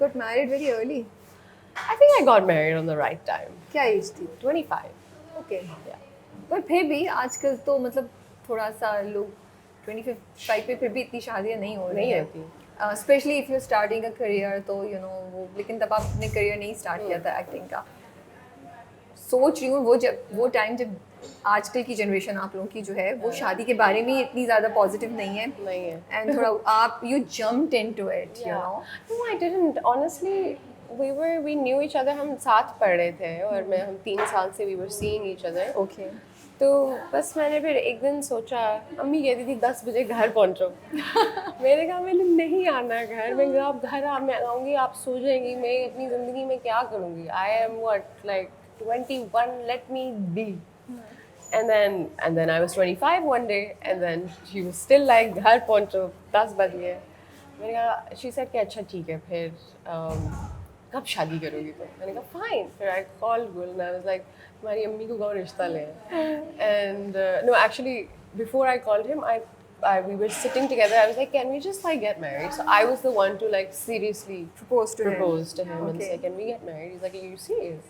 got married very early. I think I got married on the right time. क्या as थी? 25. Okay Yeah. पर फिर भी आजकल तो मतलब थोड़ा सा लोग 25 पे फिर भी इतनी शादियां नहीं हो रही नहीं हैं होती. Specially if you starting a career तो वो लेकिन तब आपने करियर नहीं स्टार्ट किया था एक्टिंग का. सोच रही हूँ वो टाइम जब आजकल की जनरेशन आप लोगों की जो है वो शादी के बारे में इतनी ज़्यादा पॉजिटिव नहीं है नहीं है. एंड थोड़ा आप you jumped into it you know. No, I didn't. Honestly, we knew each other. हम साथ पढ़ रहे थे और हम 3 साल से we were seeing each other. Okay तो बस मैंने फिर एक दिन सोचा, अम्मी कहती थी 10 बजे घर पहुंचो. मैंने कहा मैंने नहीं आना घर. मैं आप घर मैं आऊँगी, आप सो जाएंगी, मैं अपनी ज़िंदगी में क्या करूँगी. I am what like 21. Let me be. And then I was 25 one day, and then she was still like घर पहुंचो 10 बज गए. मैंने कहा she said कि अच्छा ठीक है फिर कब शादी करोगी तुम. मैंने कहा fine. फिर I called Gul and I was like तुम्हारी अम्मी को कौन रिश्ता ले. And no, actually before I called him, we were sitting together. I was like, can we just like get married? So I was the one to like seriously propose to him and Okay. say, can we get married? He's like, are you serious?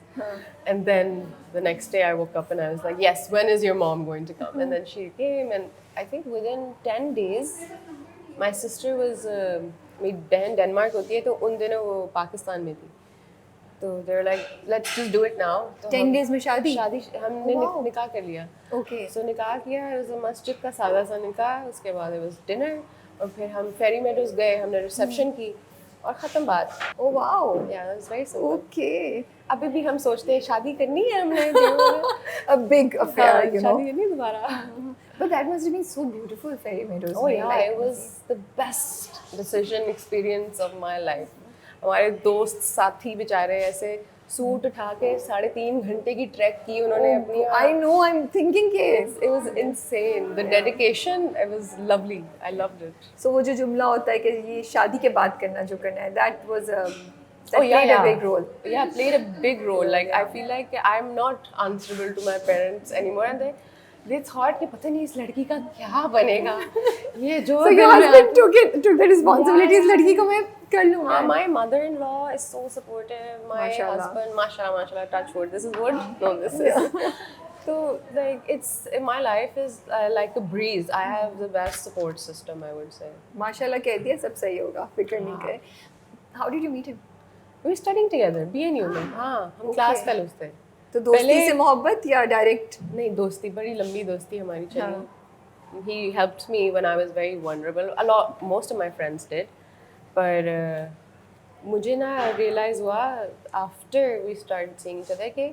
And then the next day I woke up and I was like, yes, when is your mom going to come? And then she came, and I think within 10 days my sister was मेरी बहन Denmark होती है तो उन दिनों वो पाकिस्तान में थी. तो they were like, let's just do it now. तो 10 days में शादी हमने Wow. निकाह कर लिया. ओके So निकाह किया. It was a मस्जिद का सादा सा निकाह. उसके बाद it was dinner और फिर हम फेरी मेडोज गए. हमने रिसेप्शन की और ख़त्म बात. Oh wow Yeah, that was very simple. Okay अभी भी हम सोचते हैं शादी करनी है हमने जीवन में. a big affair you know शादी करनी है दोबारा. but that must have been so beautiful Fairy Meadows Oh में, yeah, like, it was the best decision experience of my life. हमारे दोस्त साथी बेचारे ऐसे सूट उठा के 3.5 घंटे की ट्रैक की उन्होंने अपनी. I know I'm thinking कि It was insane. The dedication, it was lovely. I loved it. so वो जो जुमला होता है कि ये शादी के बाद करना जो करना है that was that Oh yeah, played yeah. a big role. Yeah, played a big role. Like I feel like I'm not answerable to my parents anymore, and they thought कि पता नहीं इस लड़की का क्या बनेगा. ये जो So your husband took the responsibilities लड़की को मैं कर लूँगा. My mother-in-law is so supportive. My Mashallah. husband, mashallah, touch wood. This is wood. No, this is. So like it's my life is like a breeze. I have the best support system, I would say. माशाल्लाह कह दिया सब सही होगा फिक्र नहीं करे. How did you meet him? We were studying together, BNU में. हाँ, हम Okay. class fellows थे. तो दोस्ती पहले- से मोहब्बत या डायरेक्ट? नहीं दोस्ती बड़ी लंबी दोस्ती हमारी चली. He helped me when I was very vulnerable. Most of my friends did, पर मुझे ना realize हुआ after we started seeing each other कि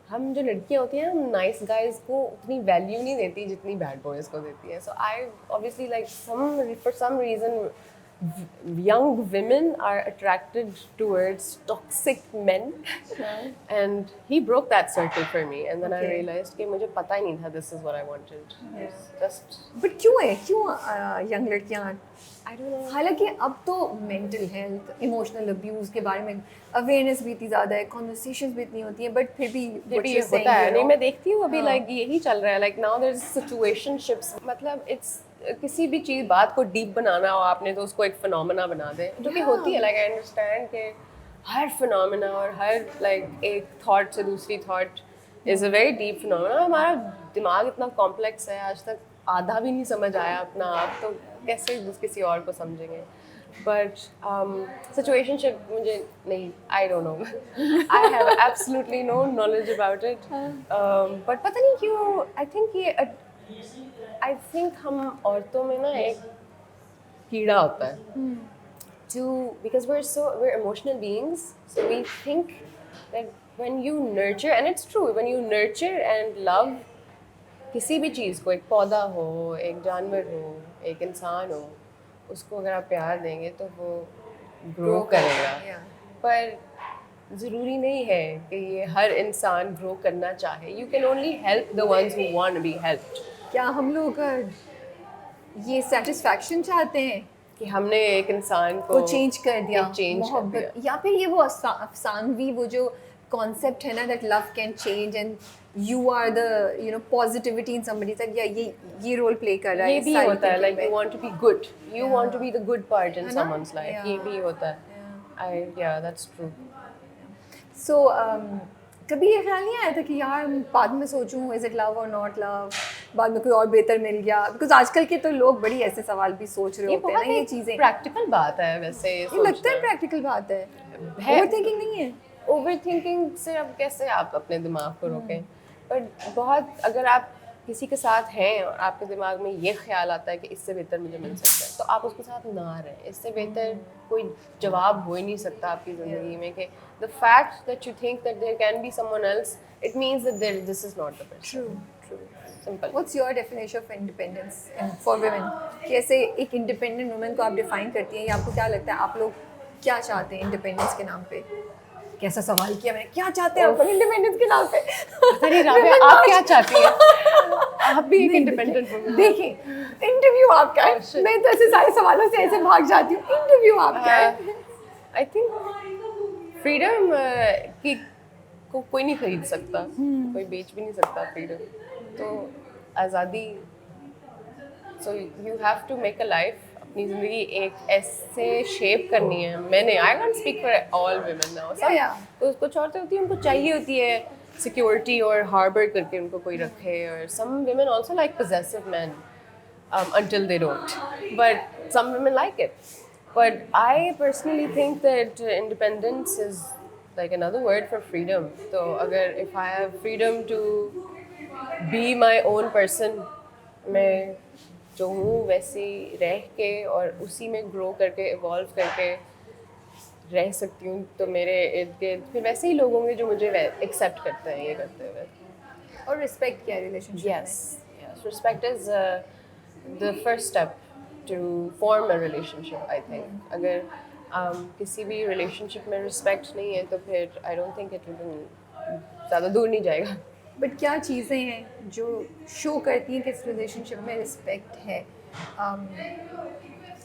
हम जो लड़कियाँ होती हैं हम nice guys को उतनी value नहीं देती जितनी bad boys को देती हैं. So I obviously like for some reason young women are attracted towards toxic men. And he broke that circle for me, and then I Okay. realized कि मुझे पता ही नहीं था this is what I wanted. It's just but क्यों है क्यों young लड़कियां I don't know. हालांकि अब तो मेंटल हेल्थ इमोशनल अब्यूज के बारे में अवेयरनेस भी इतनी ज़्यादा है कॉन्वर्सेशंस भी इतनी होती हैं बट फिर भी ये भी होता है. नहीं मैं देखती हूँ अभी like यही चल रहा है. Like now there's situationships. मतलब it's किसी भी चीज़ बात को डीप बनाना हो आपने तो उसको एक फिनोमेना बना दे जो कि होती है. Like I understand कि हर फिनोमेना और हर like एक थॉट से दूसरी thought is a very deep phenomena. हमारा दिमाग इतना कॉम्प्लेक्स है आज तक आधा भी नहीं समझ आया अपना आप तो कैसे किसी और को समझेंगे. बट सिचुएशनशिप मुझे नहीं I don't know. I have absolutely no knowledge about it. But पता नहीं क्यों आई थिंक हम औरतों में ना एक कीड़ा होता है. Because we're emotional beings, so we think that when you nurture, and it's true, when you nurture and love किसी भी चीज़ को, एक पौधा हो, एक जानवर हो, एक इंसान हो, उसको अगर आप प्यार देंगे तो वो ग्रो करेगा. पर ज़रूरी नहीं है कि ये हर इंसान ग्रो करना चाहे. You can only help the ones who want to be helped. क्या हम लोग ये सेटिस्फैक्शन चाहते हैं कि हमने एक इंसान को चेंज कर दिया change कर मोहब्बत या फिर ये वो अफसानवी वो जो कॉन्सेप्ट है ना that love can change and you are the positivity in somebody तक या ये रोल प्ले कर रहा है. ये भी होता है. Like you want to be good, you want to be the good part in है ना? Someone's life. ये भी होता है. Yeah, that's true. सो कभी ये ख्याल नहीं आया था कि यार बाद में सोचूं इज इट लव और नॉट लव, बाद में कोई और बेहतर मिल गया? बिकॉज आजकल के तो लोग बड़ी ऐसे सवाल भी सोच रहे ये होते हैं बहुत ना, ये एक चीज़ें। प्रैक्टिकल बात है वैसे, ये ये लगता है सोचना। प्रैक्टिकल बात है, है। ओवर थिंकिंग नहीं है। ओवर थिंकिंग से अब कैसे आप अपने दिमाग को रोकें? बट बहुत, अगर आप किसी के साथ हैं और आपके दिमाग में ये ख्याल आता है कि इससे बेहतर मुझे मिल सकता है, तो आप उसके साथ ना रहें। इससे बेहतर कोई जवाब हो ही नहीं सकता आपकी ज़िंदगी में कि the fact that you think that there can be someone else, it means that this is not the person. True. Simple. What's your definition of independence for women? कैसे एक इंडिपेंडेंट वुमेन को आप डिफाइन करती हैं, या आपको क्या लगता है आप लोग क्या चाहते हैं इंडिपेंडेंस के नाम पे? कैसा सवाल किया मैंने, क्या चाहते हैं आप इंडिपेंडेंस के नाम पे? अरे राबिया, आप क्या चाहती हैं? आप भी एक इंडिपेंडेंट वुमन। देखिए, इंटरव्यू आपका है। मैं तो ऐसे सारे सवालों से ऐसे भाग जाती हूँ, इंटरव्यू आपका है। आई थिंक फ्रीडम की को कोई नहीं खरीद सकता, कोई बेच भी नहीं सकता फ्रीडम। तो आज़ादी, so you have to make a life, अपनी ज़िंदगी एक ऐसे शेप करनी है। मैंने, I can't speak for all women now, तो कुछ औरतें होती हैं उनको चाहिए होती है सिक्योरिटी और हार्बर करके उनको कोई रखे, और some women also like possessive men until they don't, but some women like it. But I personally think that independence is like another word for freedom. So agar if I have freedom to be my own person, मैं जो हूँ वैसे रह के और उसी में grow करके इवॉल्व करके रह सकती हूँ, तो मेरे इर्द गिर्द फिर वैसे ही लोग होंगे जो मुझे एक्सेप्ट करते हैं ये करते हुए। और रिस्पेक्ट क्या है रिलेशनशिप में? Yes, respect is the first step to form a relationship, I think. अगर किसी भी relationship में respect नहीं है तो फिर I don't think it will ज़्यादा दूर नहीं जाएगा। बट क्या चीज़ें हैं जो शो करती हैं कि इस रिलेशनशिप में रिस्पेक्ट है?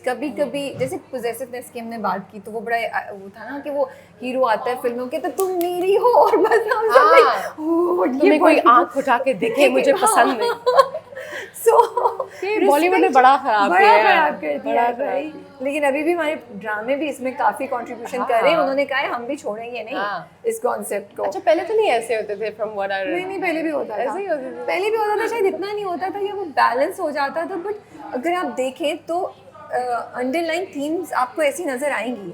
कभी कभी जैसे पोजेसिवनेस की हमने बात की, तो वो बड़ा वो था ना कि वो हीरो आता है फिल्मों के, तो तुम मेरी हो और बस हम सब like, "ओह, ये तुम्हें कोई बड़ी-" आँख उठा के दिखे मुझे पसंद नहीं। सो बॉलीवुड ने बड़ा खराब बड़ा किया है, खराब कर दिया बड़ा है खराब भाई। लेकिन अभी भी हमारे ड्रामे भी इसमें काफी कंट्रीब्यूशन कर रहे हैं। उन्होंने कहा है हम भी छोड़ेंगे नहीं हाँ। इस कॉन्सेप्ट को। अच्छा, पहले तो नहीं ऐसे होते थे फ्रॉम व्हाट आई नहीं नहीं, पहले भी होता था, ऐसे ही होते थे। पहले भी होता था, शायद इतना नहीं होता था या वो बैलेंस हो जाता था। बट अगर आप देखें तो अंडरलाइन थीम्स आपको ऐसी नजर आएंगी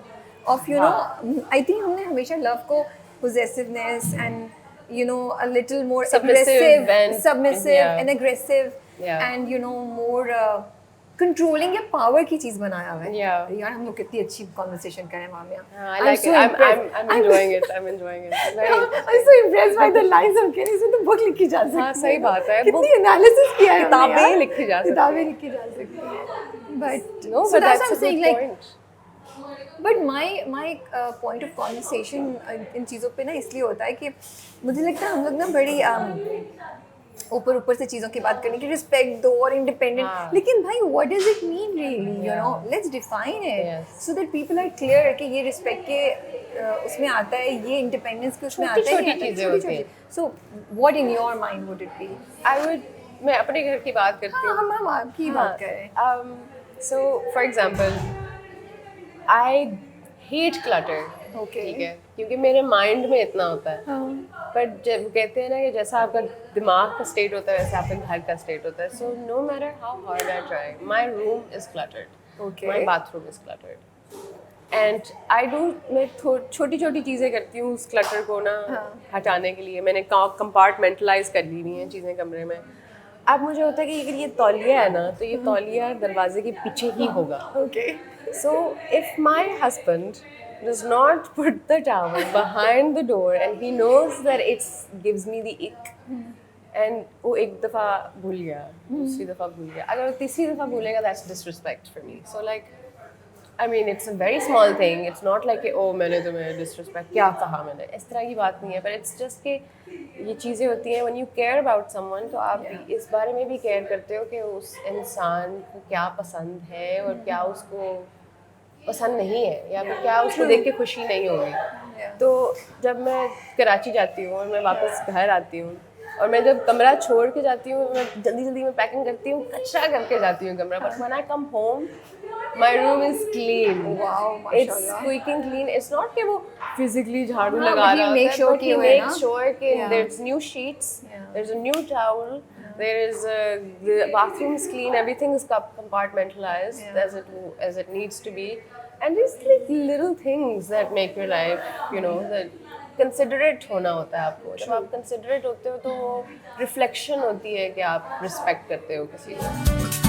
of you know, I think हमने हमेशा लव को possessiveness and you know a little more Submissive and aggressive and you know more controlling या power की चीज बनाया हुआ है। Yeah. यार हम लोग कितनी अच्छी conversation कर रहे हैं Mamiya. I like it. I'm enjoying it. I'm enjoying it. Very I'm so impressed by the lines हम कह रहे हैं, इसमें तो बुक लिखी जा सकती है। हाँ, सही बात है। कितनी एनालिसिस किया है हमने किताबें यार। लिखी जा सकती हैं। किताबें लिखी जा सकती हैं। But No, so but that's that's what a I'm saying, good like point. But my point of conversation in चीज़ों पे ना इसलिए होता है कि मुझे लगता है हम लोग ना बड़ी ऊपर ऊपर से चीज़ों की बात करने की, रिस्पेक्ट दो और इंडिपेंडेंट, हाँ। लेकिन भाई what does it mean really, you know, let's define it so that people are clear कि ये रिस्पेक्ट के उसमें आता है, ये इंडिपेंडेंस के उसमें आता है, छोटी-छोटी चीज़ें होती हैं। So what in your mind would it be? मैं अपने घर की बात करती हूँ। हम आपकी बात कर रहे हैं। So, for example, I hate clutter. Okay. ठीक है, क्योंकि मेरे माइंड में इतना होता है। पर जब कहते हैं ना कि जैसा आपका दिमाग का स्टेट होता है वैसे आपके घर का स्टेट होता है। So no matter how hard I try, my room is cluttered. Okay. My bathroom is cluttered. And I do, मैं छोटी छोटी चीज़ें करती हूँ उस क्लटर को ना हटाने के लिए। मैंने कंपार्टमेंटलाइज कर ली हुई हैं चीज़ें कमरे में। अब मुझे होता है कि अगर ये तौलिया है ना, तो ये तौलिया दरवाजे के पीछे ही होगा। Okay. So if my husband does not put the towel behind the door and he knows that it gives me the ick, and वो एक दफ़ा भूल गया, दूसरी दफ़ा भूल गया, अगर वो तीसरी दफ़ा भूलेगा, that's disrespect for me. So like, I mean, it's a very small thing. It's not like कि oh मैंने तुम्हें disrespect क्या कहा मैंने, इस तरह की बात नहीं है। पर it's just कि ये चीज़ें होती हैं when you care about someone, तो आप इस बारे में भी केयर करते हो कि उस इंसान को क्या पसंद है और क्या उसको पसंद नहीं है, या फिर क्या उसको देख के खुशी नहीं होगी। तो जब मैं कराची जाती हूँ और मैं वापस घर आती हूँ, और मैं जब कमरा छोड़ के जाती हूँ, मैं जल्दी जल्दी में पैकिंग करती हूँ, कचरा करके जाती हूँ कमरा, but when I come home my room is clean, Wow, it's माशाल्लाह। Squeaking clean. इट्स नॉट कि वो फिजिकली झाड़ू हाँ, लगा but he रहा makes होता है, sure बट कि ही वो है मेक ना। श्योर कि Yeah. there's new sheets, Yeah. there's a new towel, there is the bathroom is clean, everything is compartmentalized as it needs to be, and these like little things that make your life, you know, that considerate होना होता है आपको. जब आप considerate होते हो तो वो reflection होती है कि आप respect करते हो किसी को.